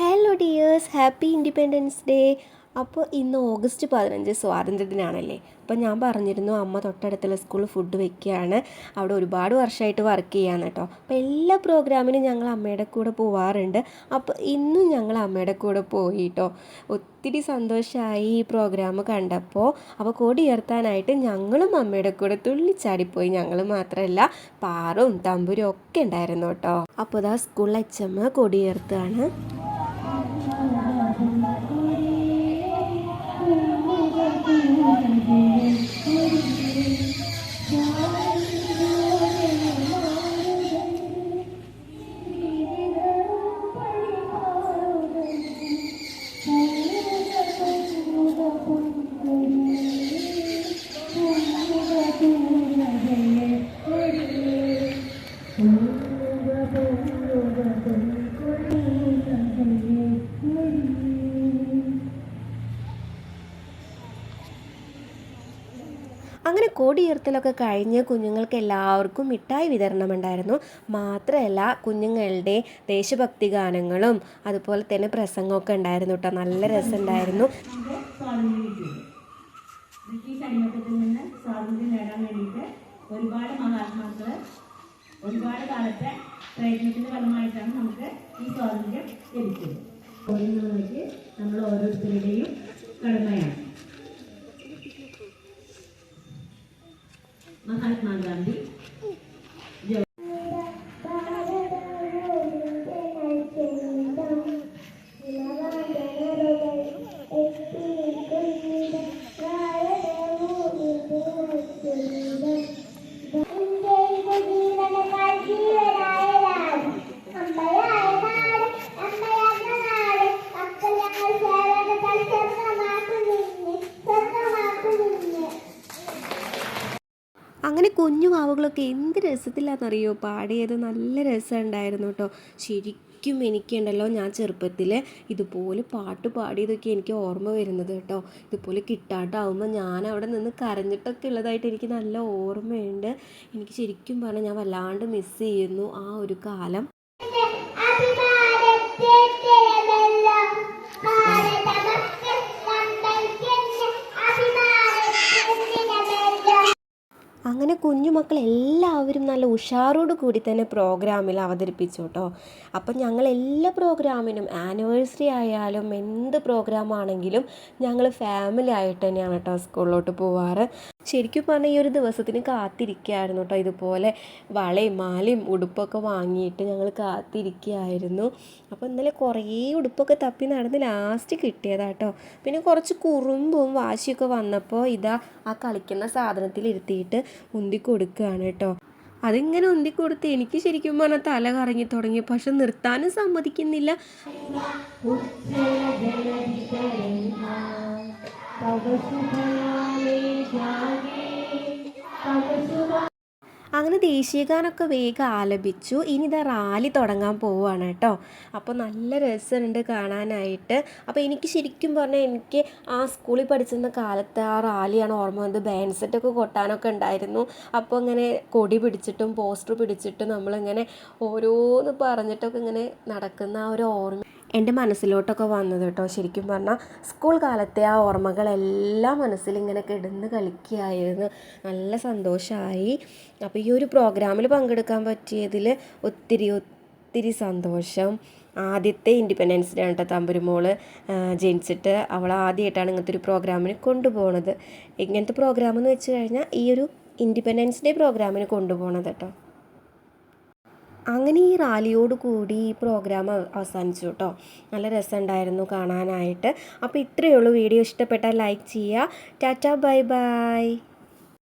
Hello dears, happy independence day. അപ്പോൾ ഇന്ന് August 15 സ്വാതന്ത്ര്യദിനാണല്ലേ. അപ്പോൾ ഞാൻ പറഞ്ഞിരുന്നു അമ്മ തൊട്ടടുത്തുള്ള സ്കൂളിൽ ഫുഡ് വെക്കുകയാണ്. അവിടെ ഒരുപാട് വർഷമായിട്ട് വർക്ക് ചെയ്യാന്ന് കേട്ടോ. അപ്പോൾ എല്ലാ പ്രോഗ്രാമിനും ഞങ്ങൾ അമ്മയുടെ കൂടെ പോവാറുണ്ട്. അപ്പോൾ ഇന്നും ഞങ്ങൾ അമ്മയുടെ കൂടെ പോയി കേട്ടോ. ഒത്തിരി സന്തോഷമായി ഈ പ്രോഗ്രാം കണ്ടപ്പോൾ. അപ്പോൾ കൊടി ഉയർത്താനായിട്ട് ഞങ്ങളും അമ്മയുടെ കൂടെ തുള്ളിച്ചാടിപ്പോയി. ഞങ്ങൾ മാത്രമല്ല, പാറും തമ്പുരും ഒക്കെ ഉണ്ടായിരുന്നു കേട്ടോ. അപ്പോൾ ഇതാ സ്കൂളിൽ അച്ഛമ്മ കൊടി ഉയർത്തുകയാണ്. അങ്ങനെ കൊടിയുയർത്തലൊക്കെ കഴിഞ്ഞ് കുഞ്ഞുങ്ങൾക്ക് എല്ലാവർക്കും മിഠായി വിതരണമുണ്ടായിരുന്നു. മാത്രമല്ല കുഞ്ഞുങ്ങളുടെ ദേശഭക്തി ഗാനങ്ങളും അതുപോലെ തന്നെ പ്രസംഗമൊക്കെ ഉണ്ടായിരുന്നു കേട്ടോ. നല്ല രസമുണ്ടായിരുന്നു. ബ്രിട്ടീഷ് അടിമത്തത്തിൽ നിന്ന് സ്വാതന്ത്ര്യം നേടാൻ വേണ്ടിയിട്ട് ഒരുപാട് മഹാത്മാക്കൾ ഒരുപാട് കാലത്തെ പ്രയത്നത്തിൻ്റെ ഫലമായിട്ടാണ് നമുക്ക് ഈ സ്വാതന്ത്ര്യം ലഭിച്ചത്. നമ്മൾ ഓരോരുത്തരുടെയും കടമയാണ്. മഹാത്മാഗാന്ധി അങ്ങനെ കുഞ്ഞു വാവുകളൊക്കെ എന്ത് രസത്തിലാണെന്നറിയോ പാടിയത്. നല്ല രസമുണ്ടായിരുന്നു കേട്ടോ. ശരിക്കും എനിക്കുണ്ടല്ലോ, ഞാൻ ചെറുപ്പത്തിൽ ഇതുപോലെ പാട്ട് പാടിയതൊക്കെ എനിക്ക് ഓർമ്മ വരുന്നത് കേട്ടോ. ഇതുപോലെ കിട്ടാട്ടാവുമ്പോൾ ഞാൻ അവിടെ നിന്ന് കരഞ്ഞിട്ടൊക്കെ ഉള്ളതായിട്ട് എനിക്ക് നല്ല ഓർമ്മയുണ്ട്. എനിക്ക് ശരിക്കും പറഞ്ഞാൽ ഞാൻ വല്ലാണ്ട് മിസ് ചെയ്യുന്നു ആ ഒരു കാലം. അങ്ങനെ കുഞ്ഞുമക്കൾ എല്ലാവരും നല്ല ഉഷാറോട് കൂടി തന്നെ പ്രോഗ്രാമിൽ അവതരിപ്പിച്ചു കേട്ടോ. അപ്പം ഞങ്ങൾ എല്ലാ പ്രോഗ്രാമിനും ആനിവേഴ്സറി ആയാലും എന്ത് പ്രോഗ്രാമാണെങ്കിലും ഞങ്ങൾ ഫാമിലി ആയിട്ട് തന്നെയാണ് കേട്ടോ സ്കൂളിലോട്ട് പോവാറ്. ശരിക്കും പറഞ്ഞാൽ ഈ ഒരു ദിവസത്തിന് കാത്തിരിക്കുകയായിരുന്നു കേട്ടോ. ഇതുപോലെ വളയും മാലയും ഉടുപ്പൊക്കെ വാങ്ങിയിട്ട് ഞങ്ങൾ കാത്തിരിക്കുകയായിരുന്നു. അപ്പോൾ ഇന്നലെ കുറേ ഉടുപ്പൊക്കെ തപ്പി നടന്ന് ലാസ്റ്റ് കിട്ടിയതാട്ടോ. പിന്നെ കുറച്ച് കുറുമ്പും വാശിയൊക്കെ വന്നപ്പോൾ ഇതാ ആ കളിക്കുന്ന സാധനത്തിൽ ഇരുത്തിയിട്ട് ഉന്തി കൊടുക്കുകയാണ് കേട്ടോ. അതിങ്ങനെ ഉന്തി കൊടുത്ത് എനിക്ക് ശരിക്കും പറഞ്ഞാൽ തല കറങ്ങി തുടങ്ങി. പക്ഷെ നിർത്താനും സമ്മതിക്കുന്നില്ല. അങ്ങനെ ദേശീയഗാനമൊക്കെ വേഗം ആലപിച്ചു. ഇനി ഇതാ റാലി തുടങ്ങാൻ പോവുകയാണ് കേട്ടോ. അപ്പോൾ നല്ല രസമുണ്ട് കാണാനായിട്ട്. അപ്പോൾ എനിക്ക് ശരിക്കും പറഞ്ഞാൽ എനിക്ക് ആ സ്കൂളിൽ പഠിച്ചിരുന്ന കാലത്ത് ആ റാലിയാണ് ഓർമ്മ വന്നത്. ബാൻഡ് സെറ്റൊക്കെ കൊട്ടാനൊക്കെ ഉണ്ടായിരുന്നു. അപ്പോൾ ഇങ്ങനെ കൊടി പിടിച്ചിട്ടും പോസ്റ്റർ പിടിച്ചിട്ടും നമ്മളിങ്ങനെ ഓരോന്ന് പറഞ്ഞിട്ടൊക്കെ ഇങ്ങനെ നടക്കുന്ന ആ ഒരു ഓർമ്മ എൻ്റെ മനസ്സിലോട്ടൊക്കെ വന്നത് കേട്ടോ. ശരിക്കും പറഞ്ഞാൽ സ്കൂൾ കാലത്തെ ആ ഓർമ്മകളെല്ലാം മനസ്സിലിങ്ങനെ കിടന്ന് കളിക്കുകയായിരുന്നു. നല്ല സന്തോഷമായി. അപ്പോൾ ഈ ഒരു പ്രോഗ്രാമിൽ പങ്കെടുക്കാൻ പറ്റിയതിൽ ഒത്തിരി സന്തോഷം. ആദ്യത്തെ ഇൻഡിപെൻഡൻസ് ഡേ ആണ് കേട്ടോ തമ്പുരുമോള് ജനിച്ചിട്ട്. അവൾ ആദ്യമായിട്ടാണ് ഇങ്ങനത്തെ ഒരു പ്രോഗ്രാമിന് കൊണ്ടുപോകുന്നത്. ഇങ്ങനത്തെ പ്രോഗ്രാം എന്ന് വെച്ച് കഴിഞ്ഞാൽ ഈ ഒരു ഇൻഡിപെൻഡൻസ് ഡേ പ്രോഗ്രാമിന് കൊണ്ടുപോകണത് കേട്ടോ. അങ്ങനെ ഈ റാലിയോട് കൂടി ഈ പ്രോഗ്രാം അവസാനിച്ചു കേട്ടോ. നല്ല രസമുണ്ടായിരുന്നു കാണാനായിട്ട്. അപ്പോൾ ഇത്രയേ ഉള്ളൂ. വീഡിയോ ഇഷ്ടപ്പെട്ടാൽ ലൈക്ക് ചെയ്യുക. Tata, bye bye.